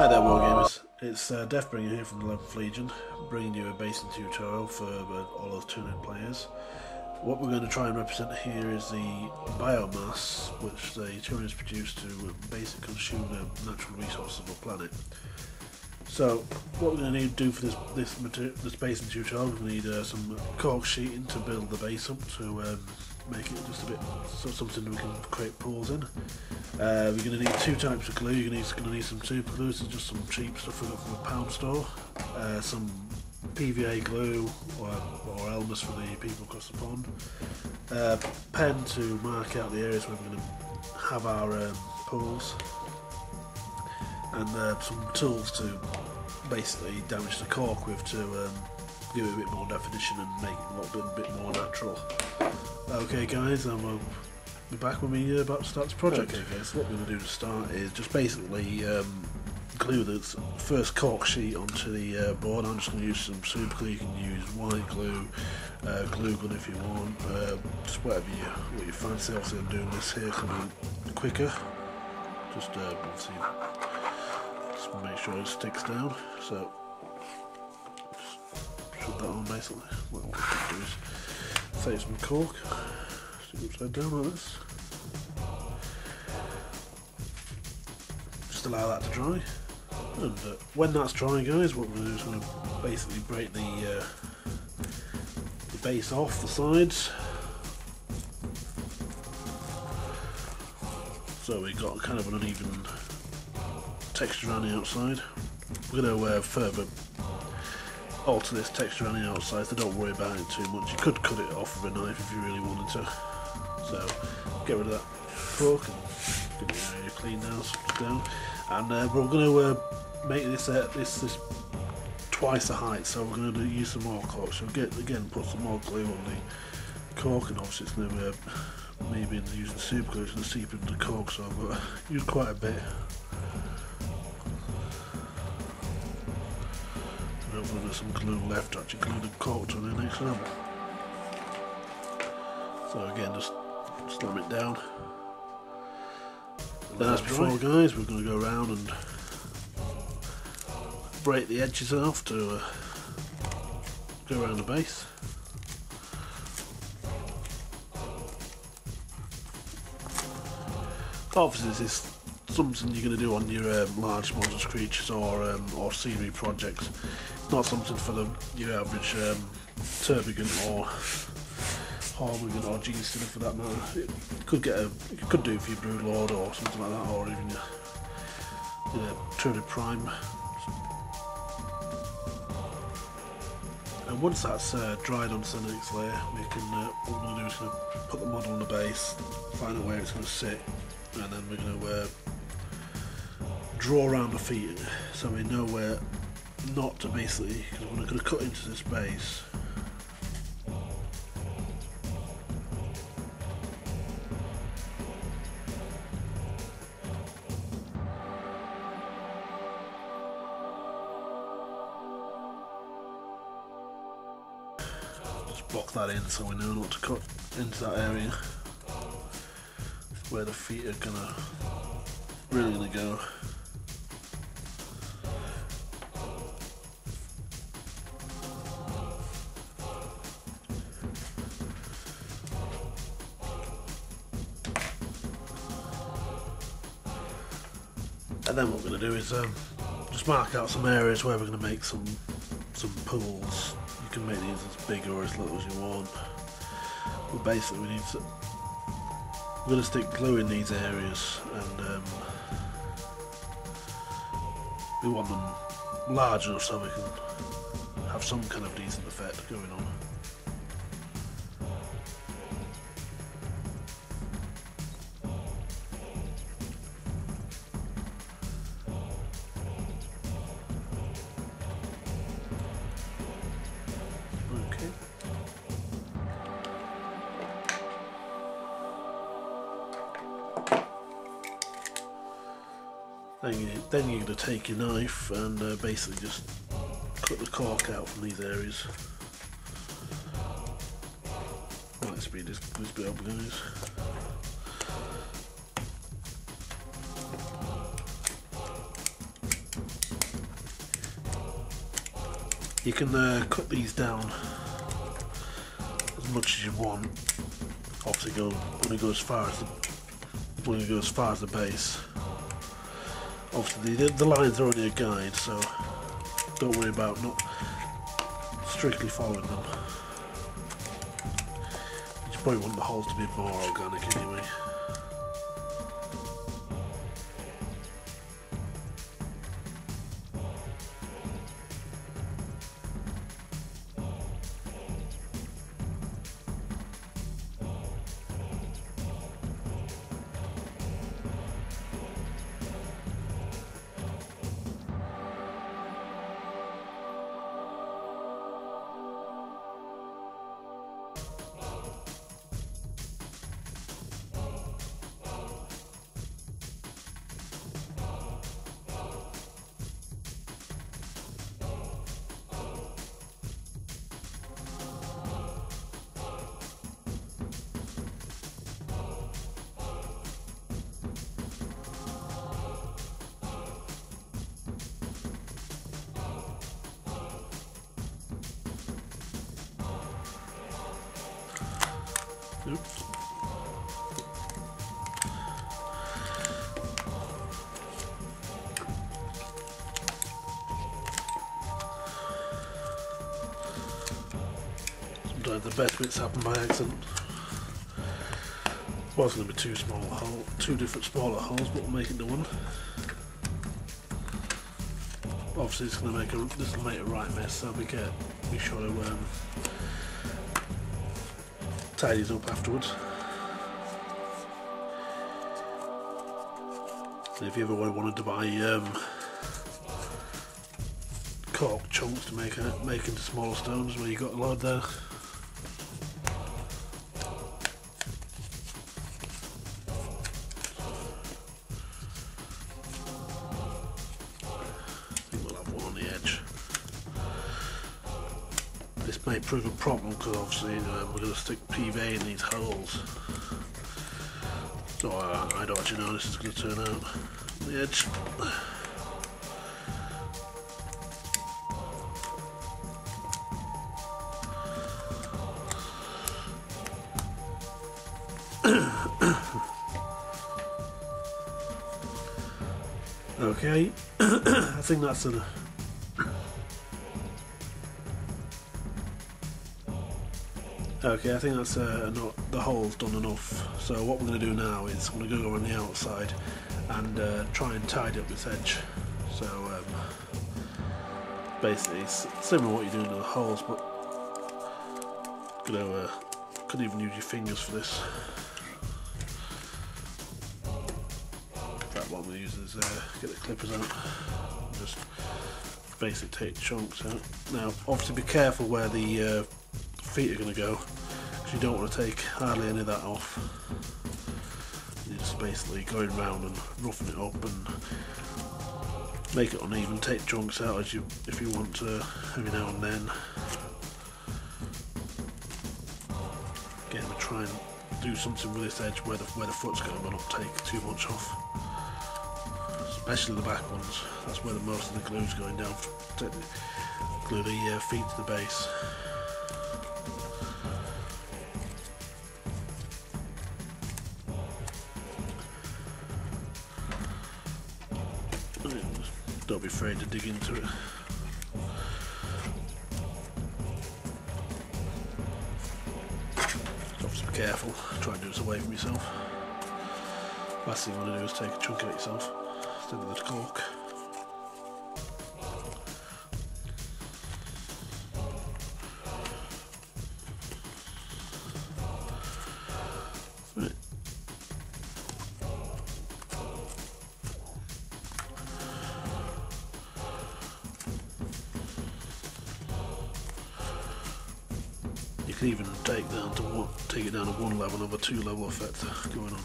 Hi there Wargamers, it's Deathbringer here from the 11th Legion, bringing you a basing tutorial for all those Tyranid players. What we're going to try and represent here is the biomass which the Tyranids produce to basically consume the natural resources of the planet. So what we're going to need to do for this basing tutorial, we're going to need some cork sheeting to build the base up to make it just a bit something we can create pools in. We're going to need two types of glue. You're going to need some super glue. This is just some cheap stuff we got from a pound store. Some PVA glue or Elmer's for the people across the pond. Pen to mark out the areas where we're going to have our pools. And some tools to basically damage the cork with to give it a bit more definition and make it look a bit more natural. Okay guys, and we'll be back when we about to start this project. Okay guys, so what we're going to do to start is just basically glue the first cork sheet onto the board. I'm just going to use some super glue. You can use white glue, glue gun if you want, just what you fancy. Obviously I'm doing this here to be quicker. Just obviously just make sure it sticks down. So just shove that on basically. What we'll do is save some cork, stick it upside down like this. Just allow that to dry. And when that's dry guys, what we're going to do is going to basically break the base off the sides. So we've got kind of an uneven texture on the outside. We're going to further alter this texture on the outside, so don't worry about it too much. You could cut it off with a knife if you really wanted to. So get rid of that cork and get the area clean down. And we're going to make this twice the height, so we're going to use some more cork. So again put some more glue on the cork, and obviously it's going to maybe using super glue, it's going to seep into the cork, so I've got to use quite a bit. Hopefully there's some glue left to actually glue the cork to the next level. So again, just slam it down. And then as before guys, we're going to go around and break the edges off to go around the base. Obviously this is something you're going to do on your large monstrous creatures or scenery projects. Not something for your average Termagant or Hormagant or G-Stinner for that matter. You could do it for your Broodlord or something like that, or even your Tyranid Prime. And once that's dried onto the next layer, we can what we're going to do is going to put the model on the base, find out where it's going to sit, and then we're going to draw around the feet so we know where not to basically, because we're going to cut into this base. Just block that in so we know not to cut into that area where the feet are really gonna go. And then what we're going to do is just mark out some areas where we're going to make some pools. You can make these as big or as little as you want. But basically we're going to stick glue in these areas, and we want them large enough so we can have some kind of decent effect going on. Then you're going to take your knife and basically just cut the cork out from these areas. Might speed this bit up guys. You can cut these down as much as you want. Obviously, only go as far as the base. Obviously, the lines are only a guide, so don't worry about not strictly following them. You probably want the holes to be more organic anyway. Oops. Sometimes the best bits happen by accident. Well, it's going to be two different smaller holes, but we'll make it into one. Obviously, it's going to this will make a right mess, so be sure to tidy it up afterwards. And if you ever wanted to buy cork chunks to make into smaller stones, where you got a load there. This may prove a problem because obviously we're going to stick PVA in these holes. So I don't actually know how this is going to turn out on the edge. Okay, I think that's enough. Okay, I think that's the hole's done enough. So what we're going to do now is I'm going to go around the outside and try and tidy up this edge. So basically it's similar to what you're doing to the holes, but could even use your fingers for this. In fact, what I'm going to use is get the clippers out and just basically take chunks out. Now obviously be careful where the feet are going to go, because you don't want to take hardly any of that off. You're just basically going round and roughing it up and make it uneven. Take chunks out if you want to every now and then. Again, we try and do something with this edge where the foot's going, but not take too much off. Especially the back ones. That's where most of the glue's going down. Glue the feet to the base. Don't be afraid to dig into it. Obviously be careful, try and do this away from yourself. Last thing you want to do is take a chunk out yourself instead of the cork. Right. You can even take it down to one level and have a two-level effect going on.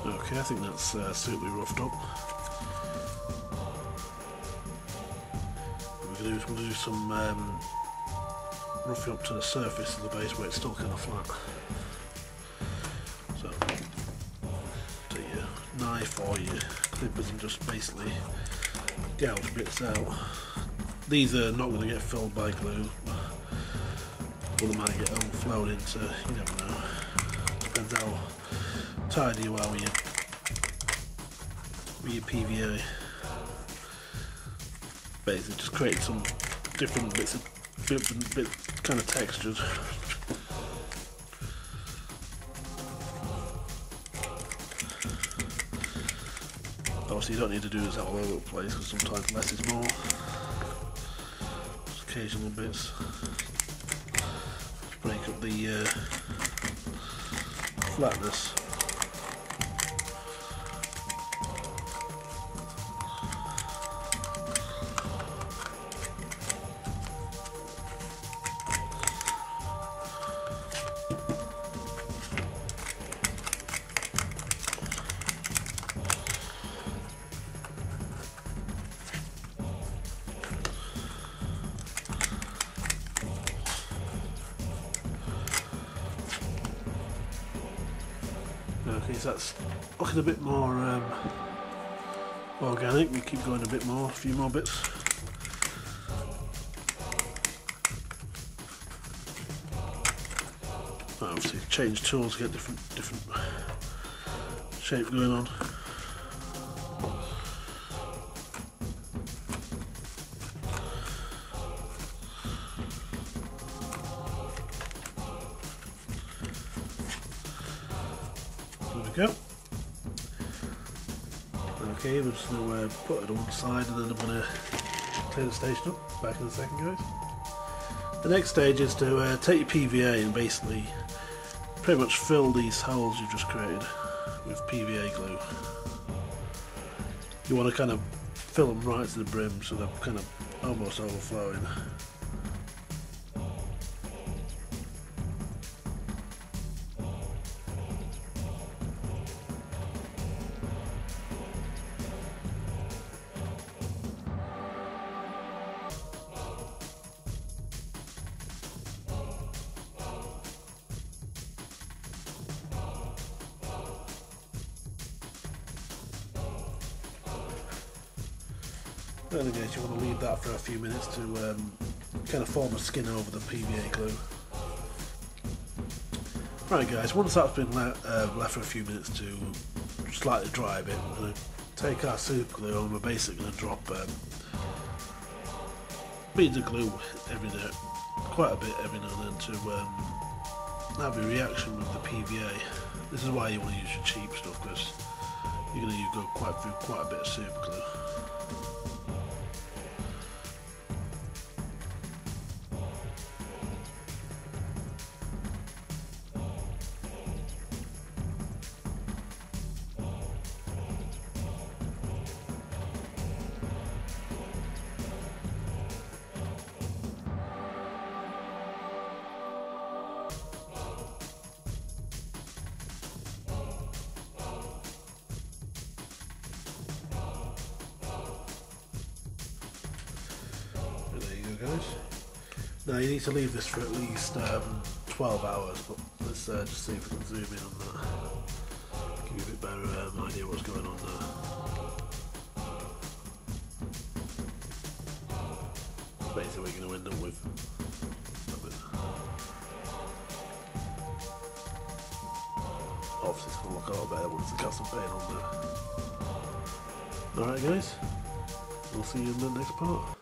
Okay, I think that's suitably roughed up. What we're going to do some roughing up to the surface of the base where it's still kind of flat. So, take your knife or your clippers and just basically gouge bits out. These are not going to get filled by glue, or they might get overflowed into, you never know. Depends how tidy you are with your PVA. Basically just create some different bits kind of textures. Obviously you don't need to do this all over the place because sometimes less is more. Just occasional bits. Just break up the flatness. Okay, so that's looking a bit more organic. We keep going a bit more, a few more bits. Obviously, change tools to get different shape going on. There we go. Okay, we're just going to put it on one side and then I'm going to clear the station up. Back in a second, guys. The next stage is to take your PVA and basically pretty much fill these holes you've just created with PVA glue. You want to kind of fill them right to the brim so they're kind of almost overflowing. Then again, you want to leave that for a few minutes to kind of form a skin over the PVA glue. Right guys, once that's been left for a few minutes to slightly dry a bit, we're going to take our super glue and we're basically going to drop beads of glue quite a bit every now and then to have a reaction with the PVA. This is why you want to use your cheap stuff, because you're going to go through quite a bit of super glue. Guys. Now you need to leave this for at least 12 hours, but let's just see if we can zoom in on that. Give you a bit better idea what's going on there. Basically we're going to end up with a bit. Obviously it's going to look a lot better once the got some paint on there. Alright guys, we'll see you in the next part.